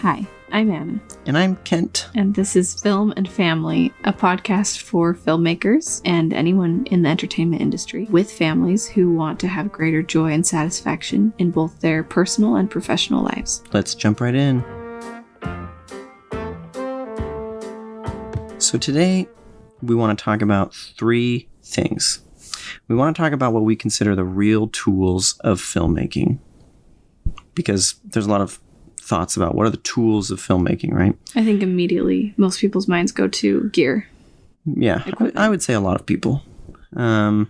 Hi, I'm Anna. And I'm Kent. And this is Film and Family, a podcast for filmmakers and anyone in the entertainment industry with families who want to have greater joy and satisfaction in both their personal and professional lives. Let's jump right in. So today, we want to talk about three things. We want to talk about what we consider the real tools of filmmaking, because there's a lot of thoughts about what are the tools of filmmaking, right? I think immediately most people's minds go to gear. Yeah, I would say a lot of people. And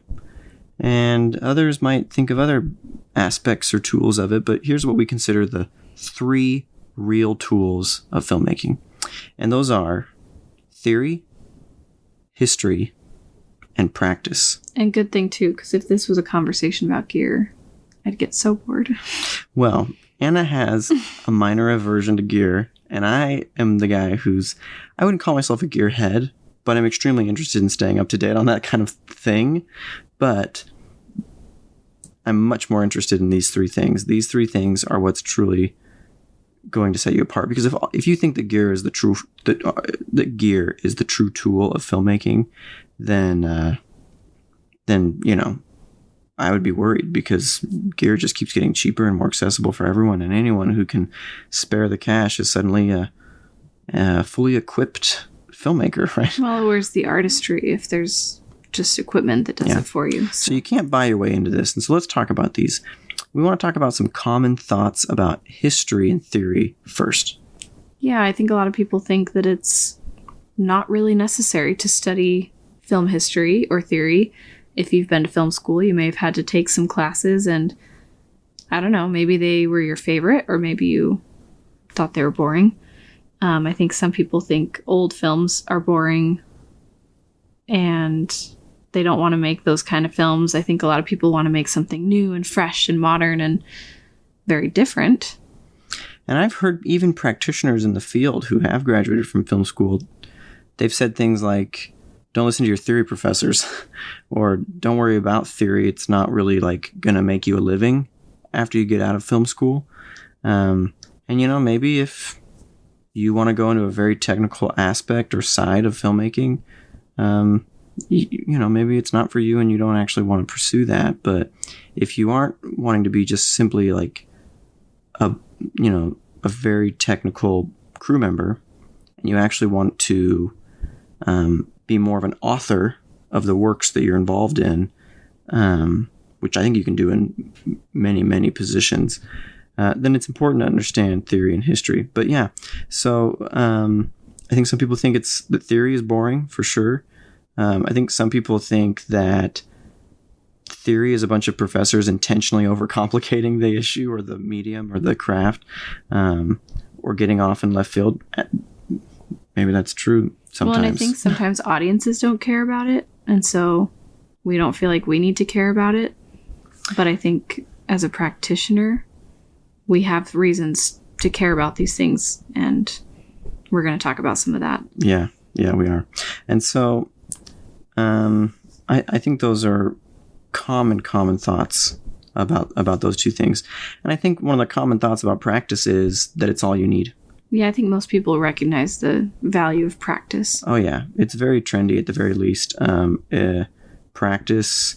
others might think of other aspects or tools of it, but here's what we consider the three real tools of filmmaking. And those are theory, history, and practice. And good thing too, because if this was a conversation about gear, I'd get so bored. Well, Anna has a minor aversion to gear, and I am the guy I wouldn't call myself a gearhead, but I'm extremely interested in staying up to date on that kind of thing. But I'm much more interested in these three things. These three things are what's truly going to set you apart. Because if you think that gear is the true tool of filmmaking, then you know, I would be worried, because gear just keeps getting cheaper and more accessible for everyone, and anyone who can spare the cash is suddenly a fully equipped filmmaker, right? Well, where's the artistry if there's just equipment that does it for you? So you can't buy your way into this. And so let's talk about these. We want to talk about some common thoughts about history and theory first. Yeah, I think a lot of people think that it's not really necessary to study film history or theory. If you've been to film school, you may have had to take some classes, and I don't know, maybe they were your favorite, or maybe you thought they were boring. I think some people think old films are boring and they don't want to make those kind of films. I think a lot of people want to make something new and fresh and modern and very different. And I've heard even practitioners in the field who have graduated from film school, they've said things like, don't listen to your theory professors, or don't worry about theory. It's not really going to make you a living after you get out of film school. And, maybe if you want to go into a very technical aspect or side of filmmaking, maybe it's not for you and you don't actually want to pursue that. But if you aren't wanting to be just simply a very technical crew member, and you actually want to, be more of an author of the works that you're involved in, which I think you can do in many, many positions, then it's important to understand theory and history. But yeah, so I think some people think that theory is boring, for sure. I think some people think that theory is a bunch of professors intentionally overcomplicating the issue or the medium or the craft, or getting off in left field. Maybe that's true sometimes. Well, and I think sometimes audiences don't care about it, and so we don't feel like we need to care about it. But I think as a practitioner, we have reasons to care about these things, and we're going to talk about some of that. Yeah, we are. And so I think those are common thoughts about those two things. And I think one of the common thoughts about practice is that it's all you need. Yeah, I think most people recognize the value of practice. Oh, yeah. It's very trendy at the very least. Practice.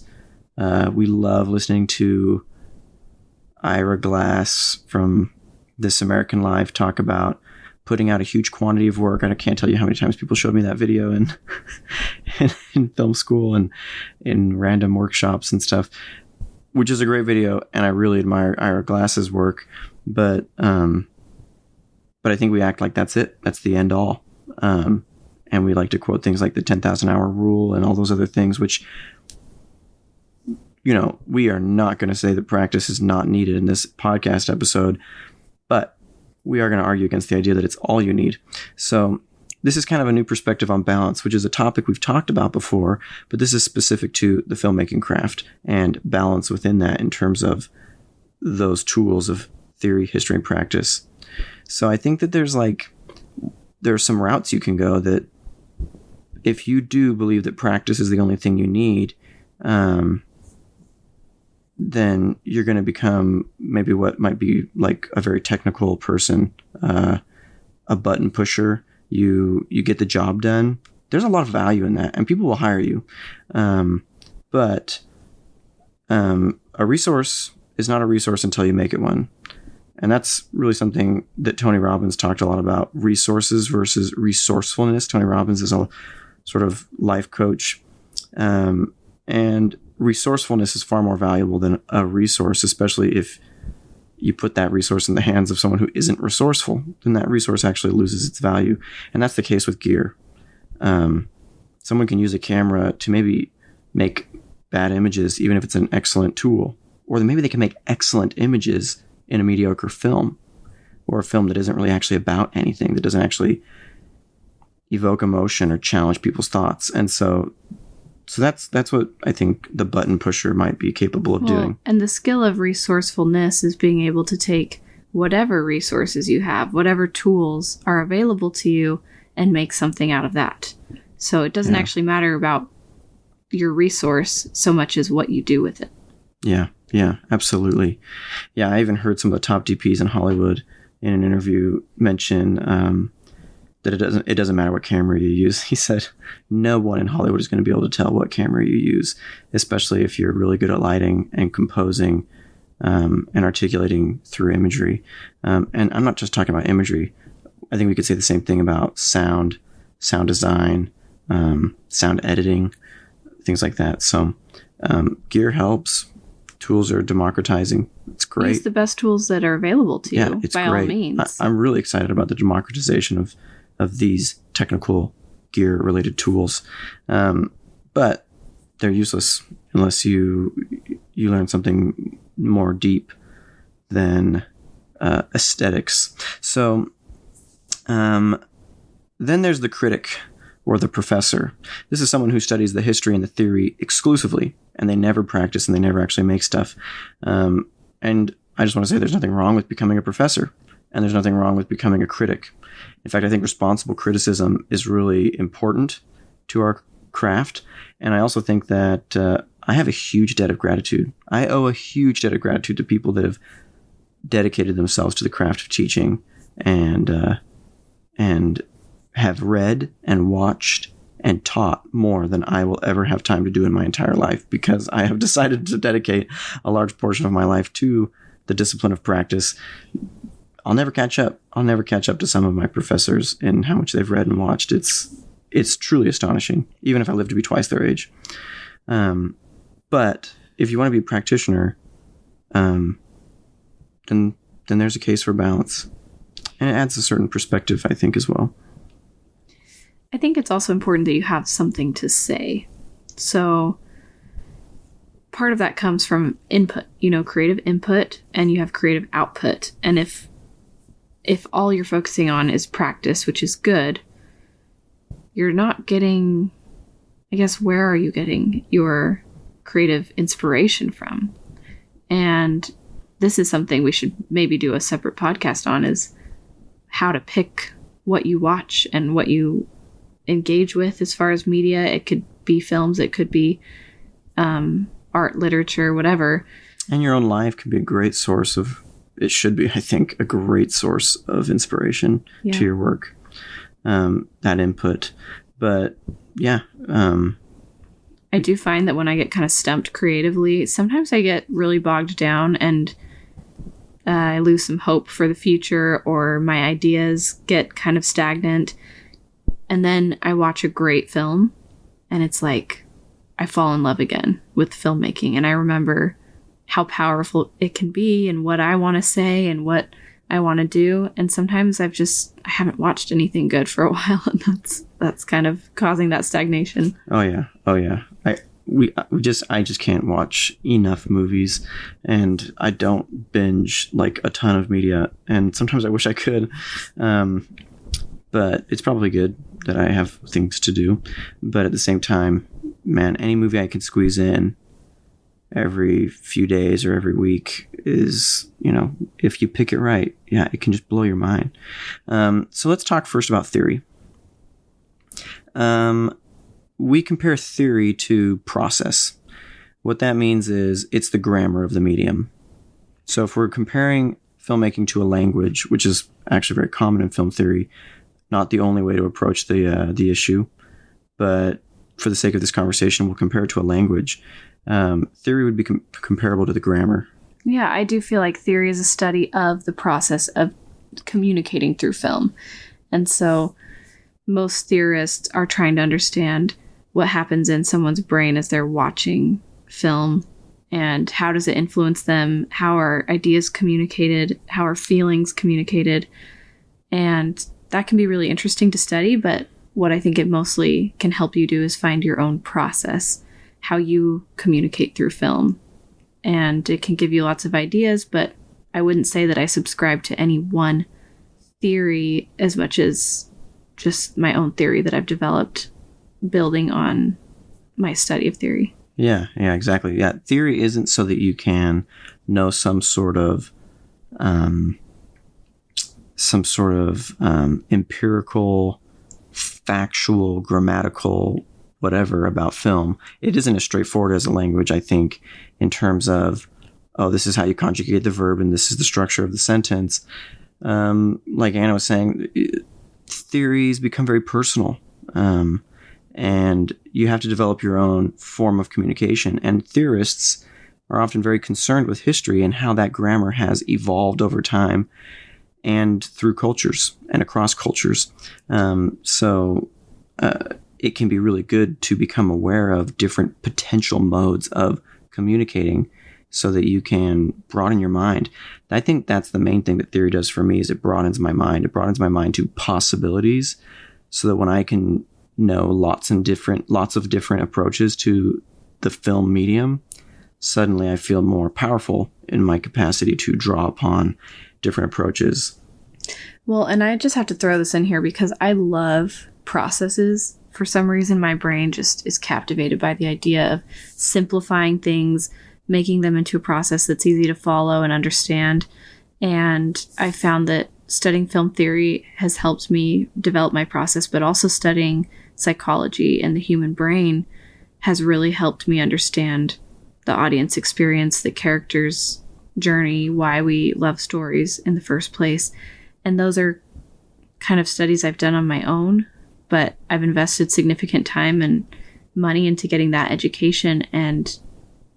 We love listening to Ira Glass from This American Life talk about putting out a huge quantity of work. I can't tell you how many times people showed me that video in film school and in random workshops and stuff, which is a great video, and I really admire Ira Glass's work. But I think we act like that's it. That's the end all. And we like to quote things like the 10,000 hour rule and all those other things, which, we are not going to say that practice is not needed in this podcast episode, but we are going to argue against the idea that it's all you need. So this is kind of a new perspective on balance, which is a topic we've talked about before, but this is specific to the filmmaking craft and balance within that in terms of those tools of theory, history, and practice. So I think that there's some routes you can go that if you do believe that practice is the only thing you need, then you're going to become maybe what might be like a very technical person, a button pusher, you get the job done. There's a lot of value in that, and people will hire you. But a resource is not a resource until you make it one. And that's really something that Tony Robbins talked a lot about, resources versus resourcefulness. Tony Robbins is a sort of life coach. And resourcefulness is far more valuable than a resource, especially if you put that resource in the hands of someone who isn't resourceful, then that resource actually loses its value. And that's the case with gear. Someone can use a camera to maybe make bad images, even if it's an excellent tool. Or maybe they can make excellent images in a mediocre film, or a film that isn't really actually about anything, that doesn't actually evoke emotion or challenge people's thoughts. And so that's what I think the button pusher might be capable of doing. And the skill of resourcefulness is being able to take whatever resources you have, whatever tools are available to you, and make something out of that. So it doesn't actually matter about your resource so much as what you do with it. Yeah, absolutely. Yeah, I even heard some of the top DPs in Hollywood in an interview mention that it doesn't matter what camera you use. He said, no one in Hollywood is going to be able to tell what camera you use, especially if you're really good at lighting and composing and articulating through imagery. And I'm not just talking about imagery. I think we could say the same thing about sound design, sound editing, things like that. So gear helps. Tools are democratizing. It's great. Use the best tools that are available to you, it's by great. all means. I'm really excited about the democratization of these technical gear-related tools. But they're useless unless you learn something more deep than aesthetics. So then there's the critic, or the professor. This is someone who studies the history and the theory exclusively, and they never practice and they never actually make stuff. And I just want to say there's nothing wrong with becoming a professor, and there's nothing wrong with becoming a critic. In fact, I think responsible criticism is really important to our craft. And I also think that I have a huge debt of gratitude. I owe a huge debt of gratitude to people that have dedicated themselves to the craft of teaching and have read and watched and taught more than I will ever have time to do in my entire life, because I have decided to dedicate a large portion of my life to the discipline of practice. I'll never catch up. I'll never catch up to some of my professors in how much they've read and watched. It's truly astonishing, even if I live to be twice their age. But if you want to be a practitioner, then there's a case for balance. And it adds a certain perspective, I think, as well. I think it's also important that you have something to say. So part of that comes from input, creative input, and you have creative output. And if all you're focusing on is practice, which is good, you're not getting, I guess, where are you getting your creative inspiration from? And this is something we should maybe do a separate podcast on, is how to pick what you watch and what you engage with as far as media. It could be films, it could be art, literature, whatever. And your own life can be a great source of, it should be, I think, a great source of inspiration to your work, that input. But yeah. I do find that when I get kind of stumped creatively, sometimes I get really bogged down and I lose some hope for the future, or my ideas get kind of stagnant. And then I watch a great film and it's like I fall in love again with filmmaking. And I remember how powerful it can be and what I want to say and what I want to do. And sometimes I haven't watched anything good for a while, and that's kind of causing that stagnation. Oh yeah. I just can't watch enough movies, and I don't binge like a ton of media, and sometimes I wish I could. But it's probably good that I have things to do. But at the same time, man, any movie I can squeeze in every few days or every week is, if you pick it right, it can just blow your mind. So let's talk first about theory. We compare theory to process. What that means is it's the grammar of the medium. So if we're comparing filmmaking to a language, which is actually very common in film theory, not the only way to approach the issue, but for the sake of this conversation, we'll compare it to a language. Theory would be comparable to the grammar. Yeah, I do feel like theory is a study of the process of communicating through film. And so most theorists are trying to understand what happens in someone's brain as they're watching film, and how does it influence them? How are ideas communicated? How are feelings communicated? And that can be really interesting to study, but what I think it mostly can help you do is find your own process, how you communicate through film. And it can give you lots of ideas, but I wouldn't say that I subscribe to any one theory as much as just my own theory that I've developed building on my study of theory. Yeah, exactly. Yeah, theory isn't so that you can know some sort of empirical, factual, grammatical, whatever about film. It isn't as straightforward as a language, I think, in terms of, oh, this is how you conjugate the verb and this is the structure of the sentence. Like Anna was saying, theories become very personal. And you have to develop your own form of communication. And theorists are often very concerned with history and how that grammar has evolved over time and through cultures and across cultures. So it can be really good to become aware of different potential modes of communicating so that you can broaden your mind. I think that's the main thing that theory does for me, is it broadens my mind. It broadens my mind to possibilities so that when I can know lots of different approaches to the film medium, suddenly I feel more powerful in my capacity to draw upon different approaches. Well, and I just have to throw this in here because I love processes. For some reason, my brain just is captivated by the idea of simplifying things, making them into a process that's easy to follow and understand. And I found that studying film theory has helped me develop my process, but also studying psychology and the human brain has really helped me understand the audience experience, the character's journey, why we love stories in the first place. And those are kind of studies I've done on my own, but I've invested significant time and money into getting that education, and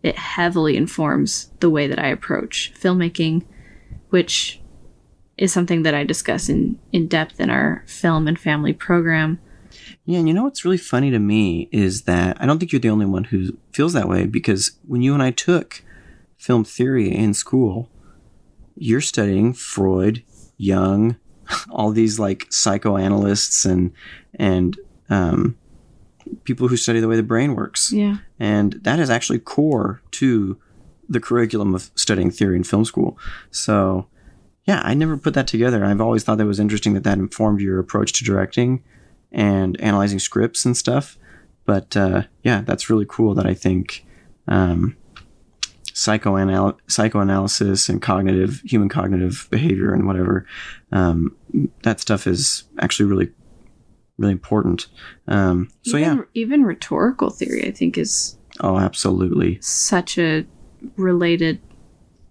it heavily informs the way that I approach filmmaking, which is something that I discuss in depth in our film and family program. Yeah, and you know what's really funny to me is that I don't think you're the only one who feels that way, because when you and I took film theory in school, you're studying Freud, Jung, all these like psychoanalysts and people who study the way the brain works. Yeah. And that is actually core to the curriculum of studying theory in film school. So yeah, I never put that together. I've always thought that was interesting that informed your approach to directing and analyzing scripts and stuff. But yeah, that's really cool that I think psychoanalysis and human cognitive behavior and whatever, that stuff is actually really, really important. Even rhetorical theory, I think, is absolutely such a related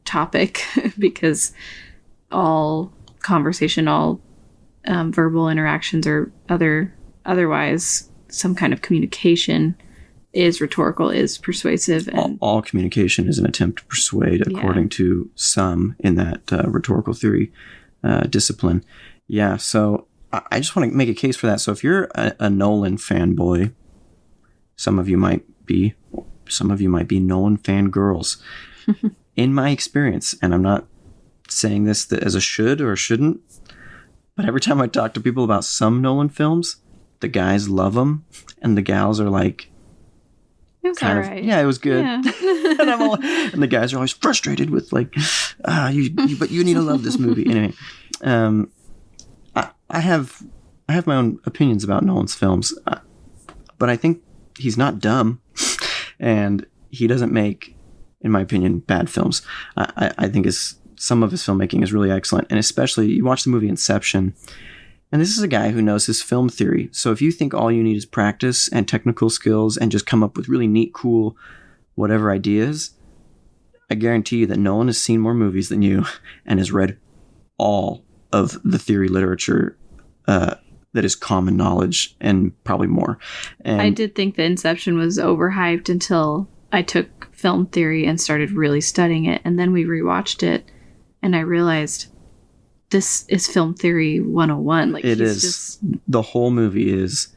topic because all conversation, all verbal interactions or otherwise some kind of communication is rhetorical, is persuasive. And all communication is an attempt to persuade, according to some in that rhetorical theory discipline. Yeah, so I just want to make a case for that. So if you're a Nolan fanboy, some of you might be Nolan fangirls. In my experience, and I'm not saying this as a should or shouldn't, but every time I talk to people about some Nolan films, the guys love them, and the gals are like, it was all right. Yeah, it was good. Yeah. and the guys are always frustrated with like, but you need to love this movie. Anyway, I have my own opinions about Nolan's films, but I think he's not dumb, and he doesn't make, in my opinion, bad films. I think some of his filmmaking is really excellent, and especially you watch the movie Inception. And this is a guy who knows his film theory. So if you think all you need is practice and technical skills and just come up with really neat, cool, whatever ideas, I guarantee you that Nolan has seen more movies than you and has read all of the theory literature that is common knowledge and probably more. And I did think that Inception was overhyped until I took film theory and started really studying it. And then we rewatched it and I realized this is film theory 101. Like, it is. The whole movie is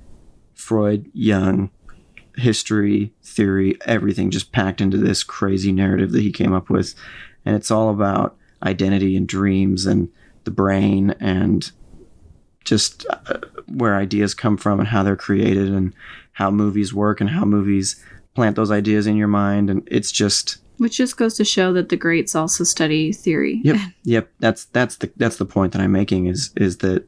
Freud, Jung, history, theory, everything just packed into this crazy narrative that he came up with. And it's all about identity and dreams and the brain and just where ideas come from and how they're created and how movies work and how movies plant those ideas in your mind. And it's just... Which just goes to show that the greats also study theory. Yep. That's the point that I'm making is that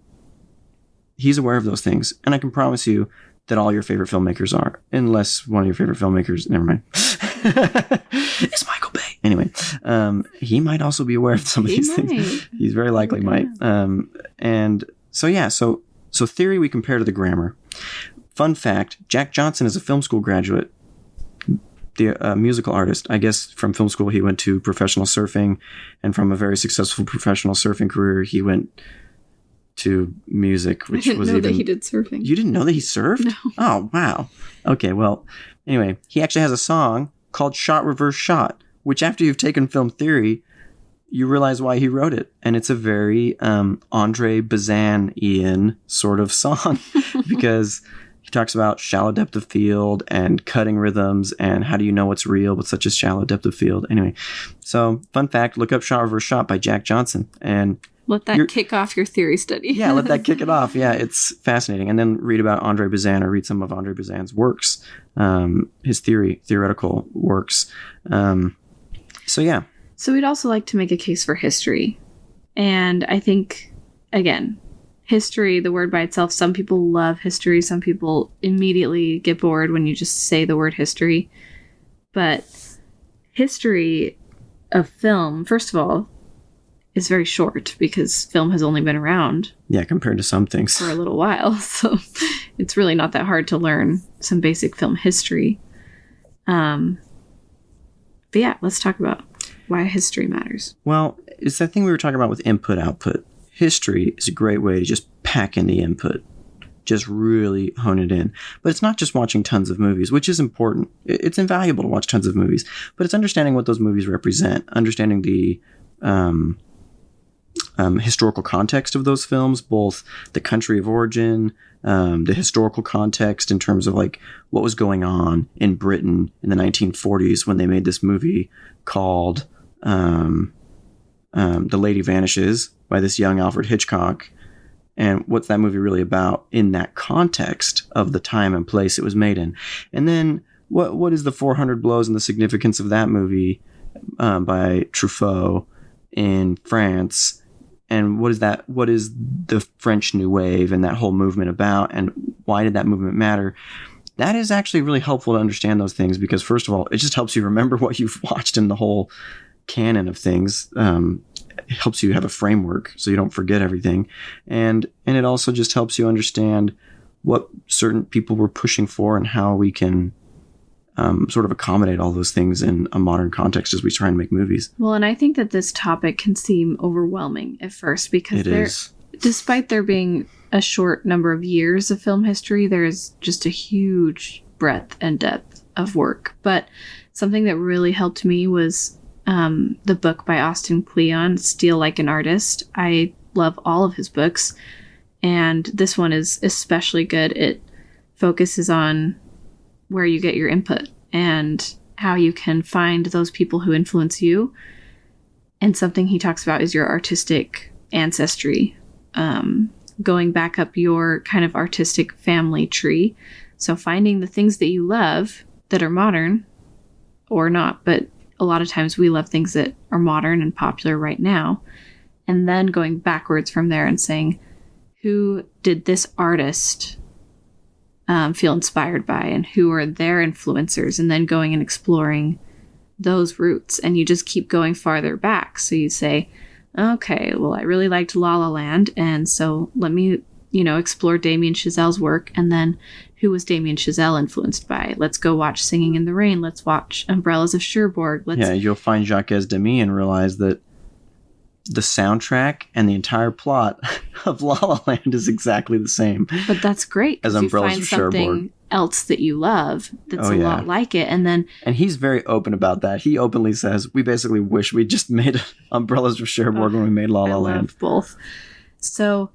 he's aware of those things. And I can promise you that all your favorite filmmakers are, unless one of your favorite filmmakers, never mind, it's Michael Bay. Anyway, he might also be aware of some of these things. He's very likely might. And so, yeah, so theory we compare to the grammar. Fun fact, Jack Johnson is a film school graduate, the musical artist. I guess from film school he went to professional surfing, and from a very successful professional surfing career he went to music, which I didn't was know even... that he did surfing. You didn't know that he surfed? No. Oh, wow. Okay, well, anyway, he actually has a song called Shot Reverse Shot, which after you've taken film theory, you realize why he wrote it. And it's a very Andre Bazin-ian sort of song because he talks about shallow depth of field and cutting rhythms and how do you know what's real with such a shallow depth of field. Anyway, so fun fact, look up Shot Reverse Shot by Jack Johnson and let that kick off your theory study. Yeah, let that kick it off. Yeah, it's fascinating. And then read about Andre Bazin or read some of Andre Bazin's works, his theoretical works. So, yeah. So we'd also like to make a case for history. And I think, again, history, the word by itself, some people love history. Some people immediately get bored when you just say the word history. But history of film, first of all, is very short because film has only been around. Yeah, compared to some things. For a little while. So it's really not that hard to learn some basic film history. But yeah, let's talk about why history matters. Well, it's that thing we were talking about with input-output. History is a great way to just pack in the input. Just really hone it in. But it's not just watching tons of movies, which is important. It's invaluable to watch tons of movies. But it's understanding what those movies represent. Understanding the... historical context of those films, both the country of origin, the historical context in terms of like what was going on in Britain in the 1940s when they made this movie called The Lady Vanishes by this young Alfred Hitchcock. And what's that movie really about in that context of the time and place it was made in? And then what is the 400 Blows and the significance of that movie by Truffaut in France? And what is the French New Wave and that whole movement about, and why did that movement matter? That is actually really helpful to understand those things because, first of all, it just helps you remember what you've watched in the whole canon of things. It helps you have a framework so you don't forget everything. And it also just helps you understand what certain people were pushing for and how we can sort of accommodate all those things in a modern context as we try and make movies. Well, and I think that this topic can seem overwhelming at first because despite there being a short number of years of film history, there is just a huge breadth and depth of work. But something that really helped me was the book by Austin Kleon, Steal Like an Artist. I love all of his books, and this one is especially good. It focuses on where you get your input and how you can find those people who influence you. And something he talks about is your artistic ancestry, going back up your kind of artistic family tree. So finding the things that you love that are modern or not, but a lot of times we love things that are modern and popular right now. And then going backwards from there and saying, who did this artist feel inspired by and who are their influencers, and then going and exploring those roots. And you just keep going farther back. So you say, okay, well, I really liked La La Land, and so let me, explore Damien Chazelle's work. And then who was Damien Chazelle influenced by? Let's go watch Singing in the Rain. Let's watch Umbrellas of Cherbourg. You'll find Jacques Demy and realize that the soundtrack and the entire plot of La La Land is exactly the same. But that's great as because you Umbrellas find of Cherbourg. something else that you love that's a lot like it. And he's very open about that. He openly says, we basically wish we just made Umbrellas of Cherbourg when we made La La Land. Love both. So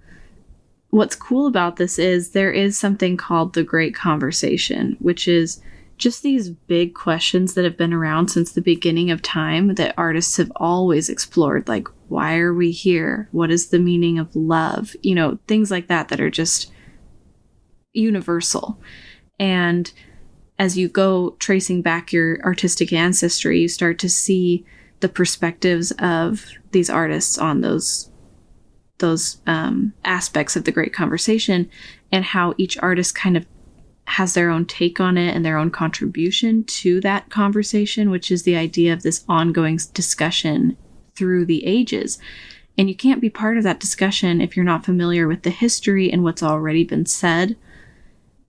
what's cool about this is there is something called the Great Conversation, which is just these big questions that have been around since the beginning of time that artists have always explored. Like, why are we here? What is the meaning of love? You know, things like that are just universal. And as you go tracing back your artistic ancestry, you start to see the perspectives of these artists on those aspects of the Great Conversation, and how each artist kind of has their own take on it and their own contribution to that conversation, which is the idea of this ongoing discussion through the ages. And you can't be part of that discussion if you're not familiar with the history and what's already been said.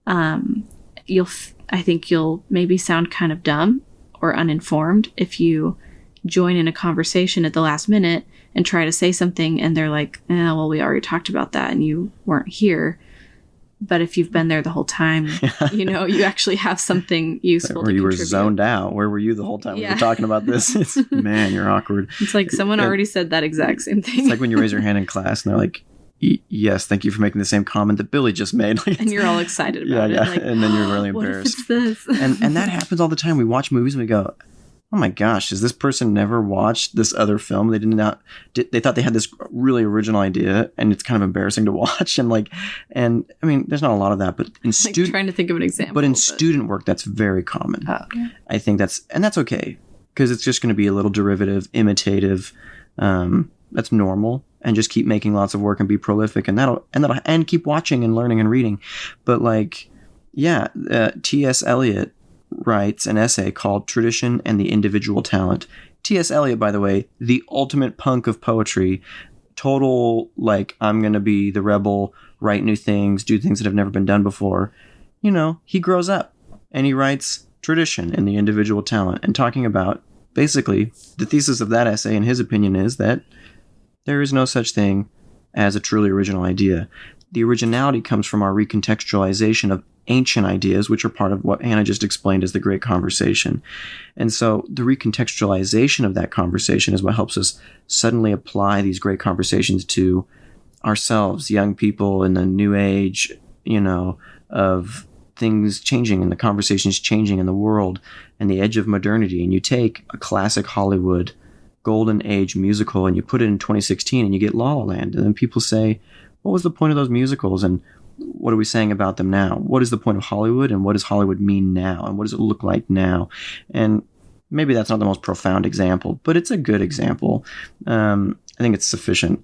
I think you'll maybe sound kind of dumb or uninformed if you join in a conversation at the last minute and try to say something and they're like, well, we already talked about that and you weren't here. But if you've been there the whole time, you know, you actually have something useful to contribute. Or you were zoned out. Where were you the whole time we were talking about this? Man, you're awkward. It's like someone already said that exact same thing. It's like when you raise your hand in class and they're like, yes, thank you for making the same comment that Billy just made. And you're all excited about it. Like, and then you're really embarrassed. What if it's this? and that happens all the time. We watch movies and we go, oh my gosh, has this person never watched this other film? They they thought they had this really original idea and it's kind of embarrassing to watch. And I mean, there's not a lot of that, but in trying to think of an example. But in student work, that's very common. Oh, yeah. I think that's okay because it's just going to be a little derivative, imitative. That's normal, and just keep making lots of work and be prolific, and keep watching and learning and reading. But T.S. Eliot writes an essay called Tradition and the Individual Talent. T.S. Eliot, by the way, the ultimate punk of poetry, total, I'm going to be the rebel, write new things, do things that have never been done before. You know, he grows up and he writes Tradition and the Individual Talent, and talking about, basically, the thesis of that essay, in his opinion, is that there is no such thing as a truly original idea. The originality comes from our recontextualization of ancient ideas, which are part of what Anna just explained as the Great Conversation. And so the recontextualization of that conversation is what helps us suddenly apply these great conversations to ourselves, young people in the new age, of things changing and the conversations changing in the world and the edge of modernity. And you take a classic Hollywood golden age musical and you put it in 2016 and you get La La Land. And then people say, what was the point of those musicals? And what are we saying about them now? What is the point of Hollywood, and what does Hollywood mean now? And what does it look like now? And maybe that's not the most profound example, but it's a good example. I think it's sufficient.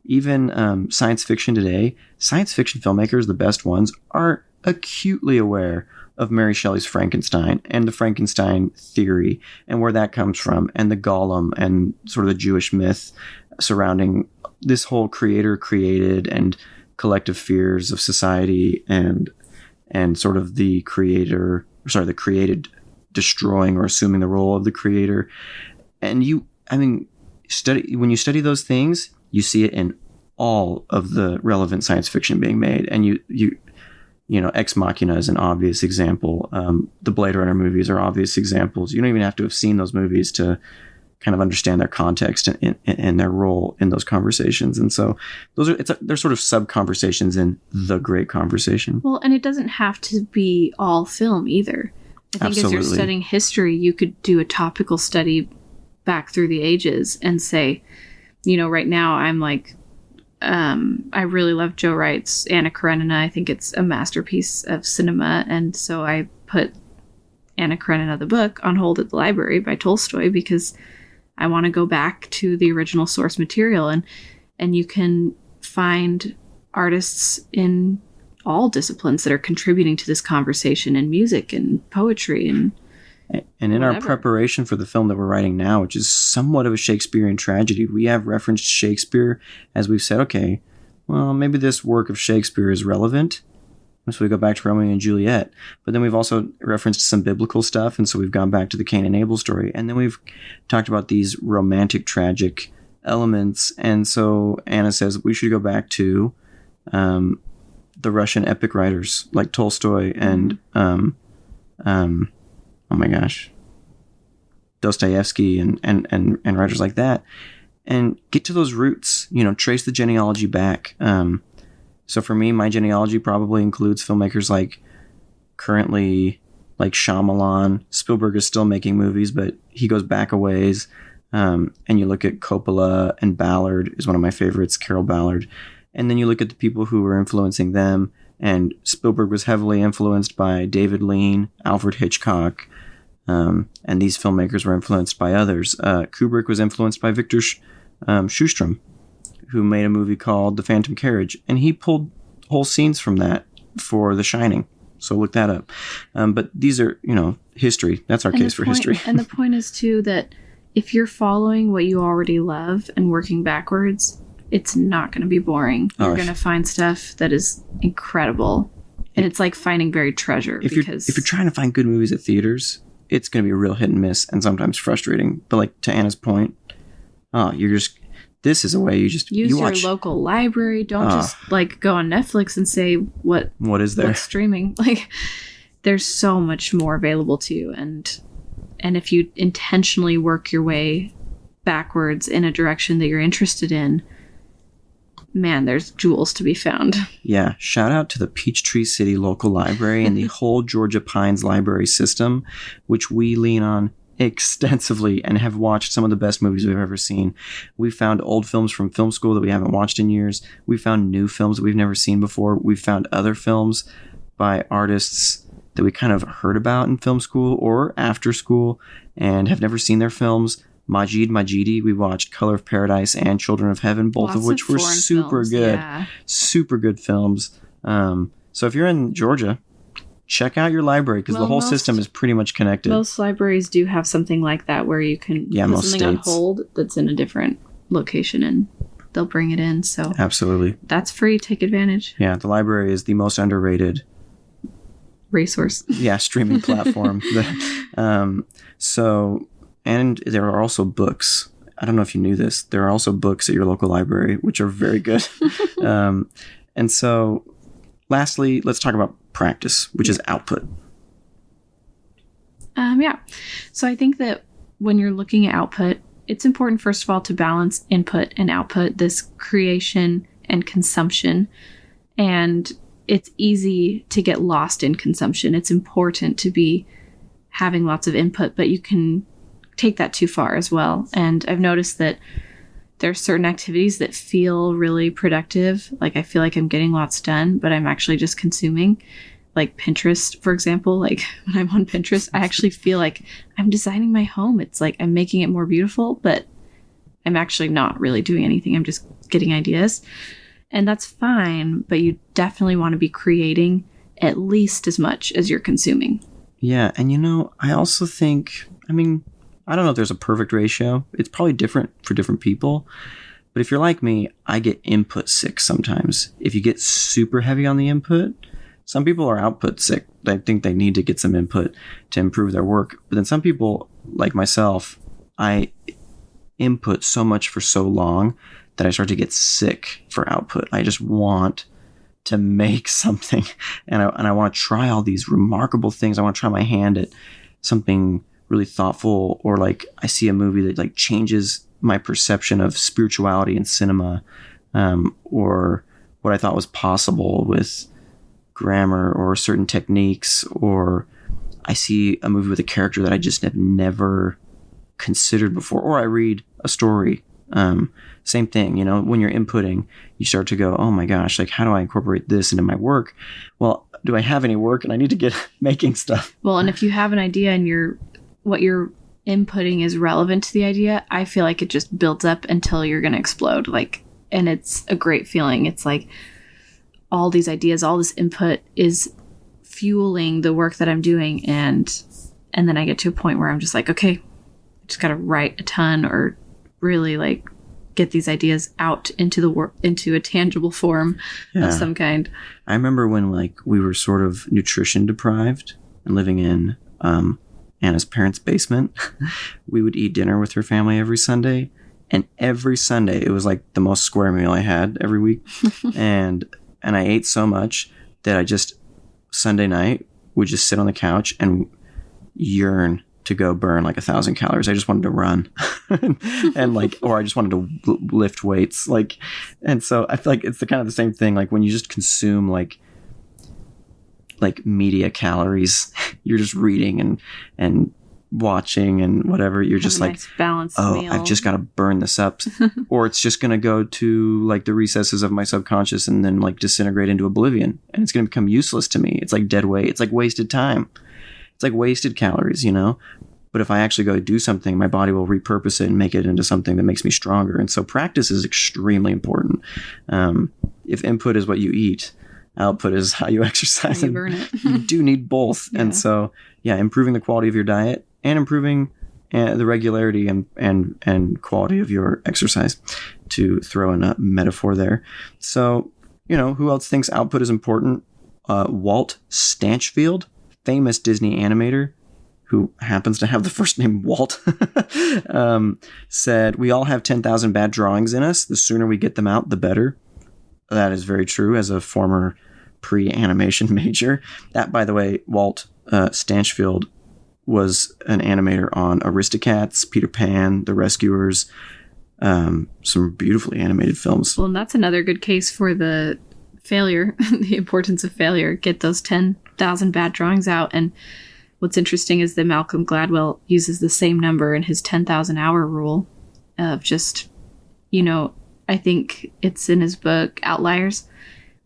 Even science fiction today, science fiction filmmakers, the best ones, are acutely aware of Mary Shelley's Frankenstein and the Frankenstein theory and where that comes from, and the golem and sort of the Jewish myth surrounding this whole creator created and collective fears of society and sort of the created destroying or assuming the role of the creator. And when you study those things, you see it in all of the relevant science fiction being made. And you Ex Machina is an obvious example. The Blade Runner movies are obvious examples. You don't even have to have seen those movies to kind of understand their context and their role in those conversations. And so they're sort of sub-conversations in the Great Conversation. Well, and it doesn't have to be all film either. I think Absolutely. As you're studying history, you could do a topical study back through the ages and say, right now I'm I really love Joe Wright's Anna Karenina. I think it's a masterpiece of cinema. And so I put Anna Karenina, the book, on hold at the library by Tolstoy because I want to go back to the original source material. And you can find artists in all disciplines that are contributing to this conversation in music and poetry and in whatever. Our preparation for the film that we're writing now, which is somewhat of a Shakespearean tragedy, we have referenced Shakespeare as we've said, okay, well, maybe this work of Shakespeare is relevant. So we go back to Romeo and Juliet. But then we've also referenced some biblical stuff, and so we've gone back to the Cain and Abel story. And then we've talked about these romantic, tragic elements. And so Anna says we should go back to the Russian epic writers like Tolstoy and oh my gosh, Dostoevsky and writers like that, and get to those roots, trace the genealogy back. So for me, my genealogy probably includes filmmakers like currently like Shyamalan. Spielberg is still making movies, but he goes back a ways. And you look at Coppola, and Ballard is one of my favorites, Carol Ballard. And then you look at the people who were influencing them. And Spielberg was heavily influenced by David Lean, Alfred Hitchcock. And these filmmakers were influenced by others. Kubrick was influenced by Victor Schustrom, who made a movie called The Phantom Carriage. And he pulled whole scenes from that for The Shining. So look that up. But these are, history. That's our case for history. And the point is, too, that if you're following what you already love and working backwards, it's not going to be boring. You're going to find stuff that is incredible. And it's like finding buried treasure. If you're trying to find good movies at theaters, it's going to be a real hit and miss and sometimes frustrating. But like to Anna's point, this is a way use your local library. Don't just like go on Netflix and say what is there? What's streaming. Like there's so much more available to you. And if you intentionally work your way backwards in a direction that you're interested in, man, there's jewels to be found. Yeah. Shout out to the Peachtree City local library and the whole Georgia Pines library system, which we lean on extensively and have watched some of the best movies we've ever seen. We found old films from film school that we haven't watched in years. We found new films that we've never seen before. We found other films by artists that we kind of heard about in film school or after school and have never seen their films. Majidi, we watched Color of Paradise and Children of Heaven, both of which were super good. Yeah. Super good films. So if you're in Georgia, check out your library because the whole system is pretty much connected. Most libraries do have something like that where you can put something on hold that's in a different location and they'll bring it in. So absolutely. That's free. Take advantage. Yeah, the library is the most underrated resource. Yeah, streaming platform. And there are also books. I don't know if you knew this. There are also books at your local library, which are very good. And so lastly, let's talk about practice, which is output. Yeah. So I think that when you're looking at output, it's important, first of all, to balance input and output, this creation and consumption. And it's easy to get lost in consumption. It's important to be having lots of input, but you can take that too far as well. And I've noticed that there are certain activities that feel really productive. Like I feel like I'm getting lots done, but I'm actually just consuming. Like Pinterest, for example. Like when I'm on Pinterest, I actually feel like I'm designing my home. It's like I'm making it more beautiful, but I'm actually not really doing anything. I'm just getting ideas. And that's fine, but you definitely want to be creating at least as much as you're consuming. Yeah, and I also think, I don't know if there's a perfect ratio. It's probably different for different people. But if you're like me, I get input sick sometimes. If you get super heavy on the input, some people are output sick. They think they need to get some input to improve their work. But then some people, like myself, I input so much for so long that I start to get sick for output. I just want to make something. And I want to try all these remarkable things. I want to try my hand at something really thoughtful, or like I see a movie that like changes my perception of spirituality in cinema, or what I thought was possible with grammar or certain techniques, or I see a movie with a character that I just have never considered before, or I read a story. Same thing, when you're inputting, you start to go, oh my gosh, like how do I incorporate this into my work? Well, do I have any work? And I need to get making stuff. Well, and if you have an idea and what you're inputting is relevant to the idea, I feel like it just builds up until you're going to explode. And it's a great feeling. It's like all these ideas, all this input is fueling the work that I'm doing. And then I get to a point where I'm just like, okay, I just got to write a ton or really like get these ideas out into into a tangible form of some kind. I remember when we were sort of nutrition deprived and living in, Anna's parents' basement. We would eat dinner with her family every Sunday, And every Sunday, it was like the most square meal I had every week. and I ate so much that I just, Sunday night, would just sit on the couch and yearn to go burn like 1,000 calories. I just wanted to run and like, or I just wanted to lift weights. Like, and so I feel like it's the kind of the same thing. Like when you just consume like media calories, you're just reading and watching and whatever. You're just like, nice balanced oh, meal. I've just got to burn this up. Or it's just going to go to like the recesses of my subconscious and then like disintegrate into oblivion. And it's going to become useless to me. It's like dead weight. It's like wasted time. It's like wasted calories, you know? But if I actually go do something, my body will repurpose it and make it into something that makes me stronger. And so practice is extremely important. If input is what you eat, output is how you exercise. How you burn it. You do need both. Yeah. And so, yeah, improving the quality of your diet and improving the regularity and quality of your exercise, to throw in a metaphor there. So, you know, who else thinks output is important? Walt Stanchfield, famous Disney animator, who happens to have the first name Walt, said, "We all have 10,000 bad drawings in us. The sooner we get them out, the better." That is very true as a former pre-animation major. That, by the way, Walt Stanchfield was an animator on Aristocats, Peter Pan, The Rescuers, some beautifully animated films. Well, and that's another good case for the failure, the importance of failure. Get those 10,000 bad drawings out. And what's interesting is that Malcolm Gladwell uses the same number in his 10,000 hour rule of just, you know, I think it's in his book Outliers,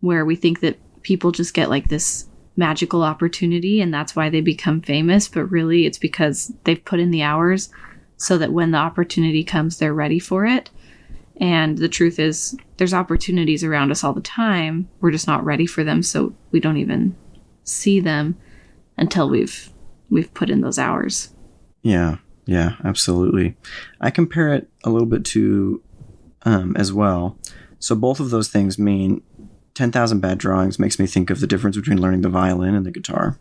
where we think that people just get like this magical opportunity and that's why they become famous. But really it's because they've put in the hours so that when the opportunity comes, they're ready for it. And the truth is there's opportunities around us all the time. We're just not ready for them. So we don't even see them until we've put in those hours. Yeah, absolutely. I compare it a little bit to as well. So both of those things mean 10,000 bad drawings makes me think of the difference between learning the violin and the guitar.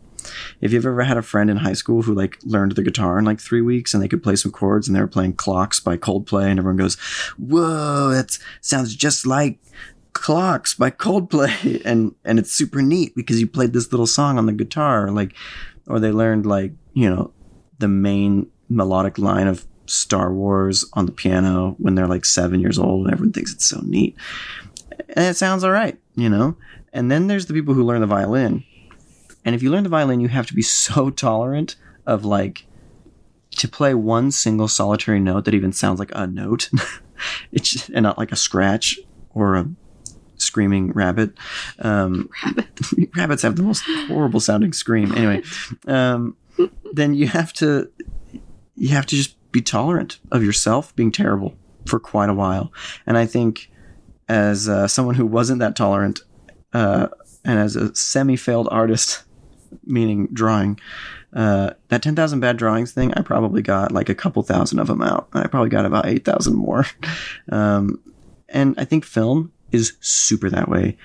If you've ever had a friend in high school who like learned the guitar in like 3 weeks and they could play some chords and they were playing Clocks by Coldplay and everyone goes, "Whoa, that sounds just like Clocks by Coldplay," and it's super neat because you played this little song on the guitar, like, or they learned like, you know, the main melodic line of Star Wars on the piano when they're like 7 years old and everyone thinks it's so neat. And it sounds all right, you know? And then there's the people who learn the violin. And if you learn the violin, you have to be so tolerant of like, to play one single solitary note that even sounds like a note. It's just, and not like a scratch or a screaming rabbit. Rabbits have the most horrible sounding scream. Anyway, then you have to just be tolerant of yourself being terrible for quite a while. And I think as someone who wasn't that tolerant, and as a semi-failed artist, meaning drawing, that 10,000 bad drawings thing, I probably got like a couple thousand of them out. I probably got about 8,000 more. And I think film is super that way.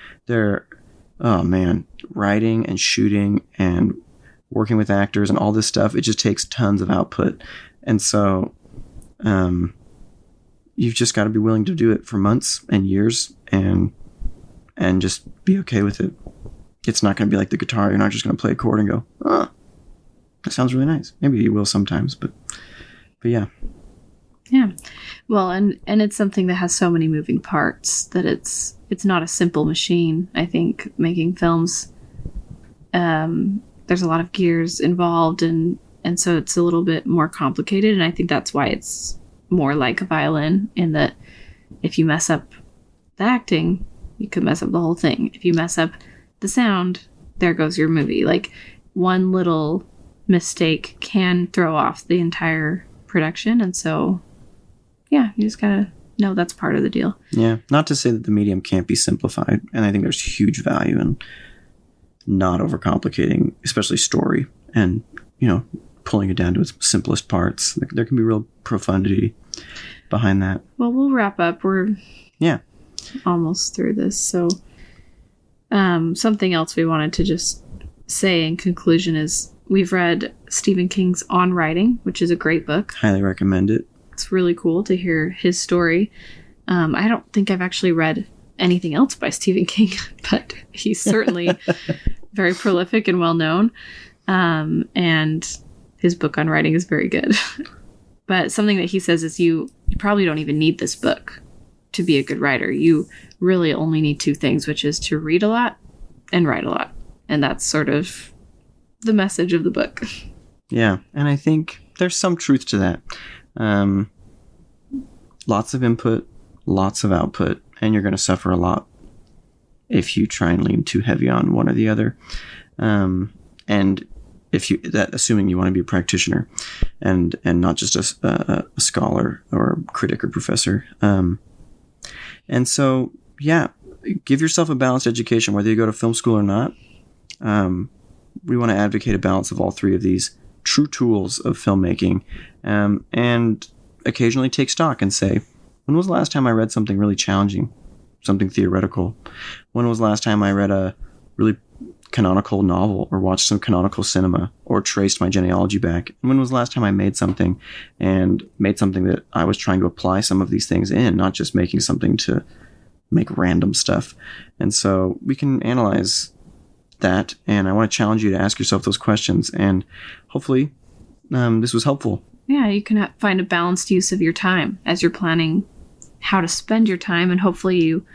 Oh man, writing and shooting and working with actors and all this stuff, it just takes tons of output. And so you've just got to be willing to do it for months and years and just be okay with it. It's not going to be like the guitar. You're not just going to play a chord and go, "Oh, that sounds really nice." Maybe you will sometimes, but yeah. Yeah. Well, and it's something that has so many moving parts that it's not a simple machine. I think making films, there's a lot of gears involved and so it's a little bit more complicated. And I think that's why it's more like a violin, in that if you mess up the acting, you could mess up the whole thing. If you mess up the sound, there goes your movie. Like one little mistake can throw off the entire production. And so, yeah, you just gotta know that's part of the deal. Yeah. Not to say that the medium can't be simplified. And I think there's huge value in not overcomplicating, especially story, and, you know, pulling it down to its simplest parts. There can be real profundity behind that. Well, we'll wrap up. We're almost through this. So something else we wanted to just say in conclusion is we've read Stephen King's On Writing, which is a great book. Highly recommend it. It's really cool to hear his story. I don't think I've actually read anything else by Stephen King, but he's certainly very prolific and well known. And his book on writing is very good. But something that he says is you probably don't even need this book to be a good writer. You really only need two things, which is to read a lot and write a lot. And that's sort of the message of the book. Yeah, and I think there's some truth to that. Lots of input, lots of output, and you're going to suffer a lot if you try and lean too heavy on one or the other. And if you assuming you want to be a practitioner and not just a scholar or critic or professor. And so, yeah, give yourself a balanced education, whether you go to film school or not. We want to advocate a balance of all three of these true tools of filmmaking, and occasionally take stock and say, when was the last time I read something really challenging, something theoretical? When was the last time I read a really canonical novel or watched some canonical cinema or traced my genealogy back? And when was the last time I made something that I was trying to apply some of these things in, not just making something to make random stuff? And so we can analyze that, and I want to challenge you to ask yourself those questions, and hopefully this was helpful. Yeah, you can find a balanced use of your time as you're planning how to spend your time, and hopefully you,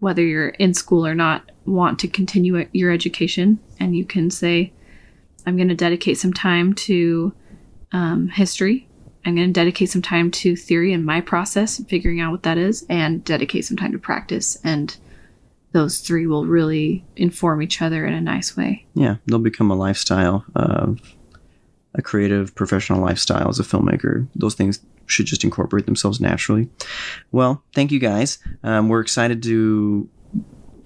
whether you're in school or not, want to continue your education, and you can say, I'm going to dedicate some time to history. I'm going to dedicate some time to theory and my process, figuring out what that is, and dedicate some time to practice. And those three will really inform each other in a nice way. Yeah, they'll become a lifestyle, a creative, professional lifestyle as a filmmaker. Those things should just incorporate themselves naturally. Well, thank you guys. We're excited to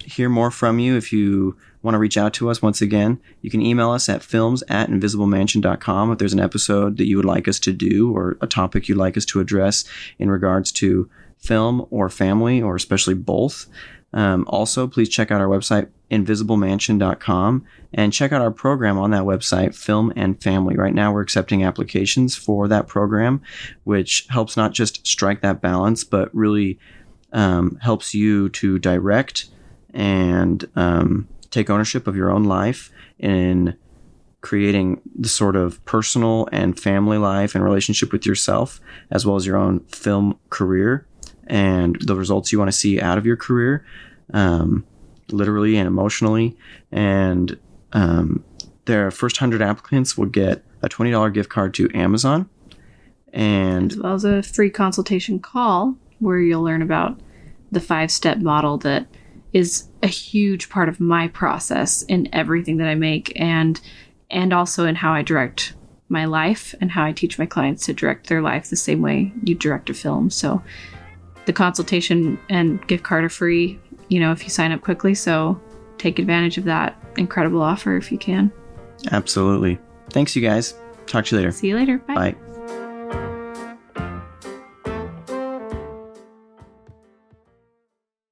hear more from you. If you want to reach out to us, once again, you can email us at films@invisiblemansion.com if there's an episode that you would like us to do or a topic you'd like us to address in regards to film or family, or especially both. Also, please check out our website, invisiblemansion.com, and check out our program on that website, Film and Family. Right now, we're accepting applications for that program, which helps not just strike that balance, but really helps you to direct and take ownership of your own life in creating the sort of personal and family life and relationship with yourself, as well as your own film career and the results you want to see out of your career, literally and emotionally. And their first 100 applicants will get a $20 gift card to Amazon, and as well as a free consultation call where you'll learn about the 5-step model that is a huge part of my process in everything that I make, and also in how I direct my life and how I teach my clients to direct their life the same way you direct a film. So the consultation and gift card are free, if you sign up quickly. So take advantage of that incredible offer if you can. Absolutely. Thanks, you guys. Talk to you later. See you later. Bye. Bye.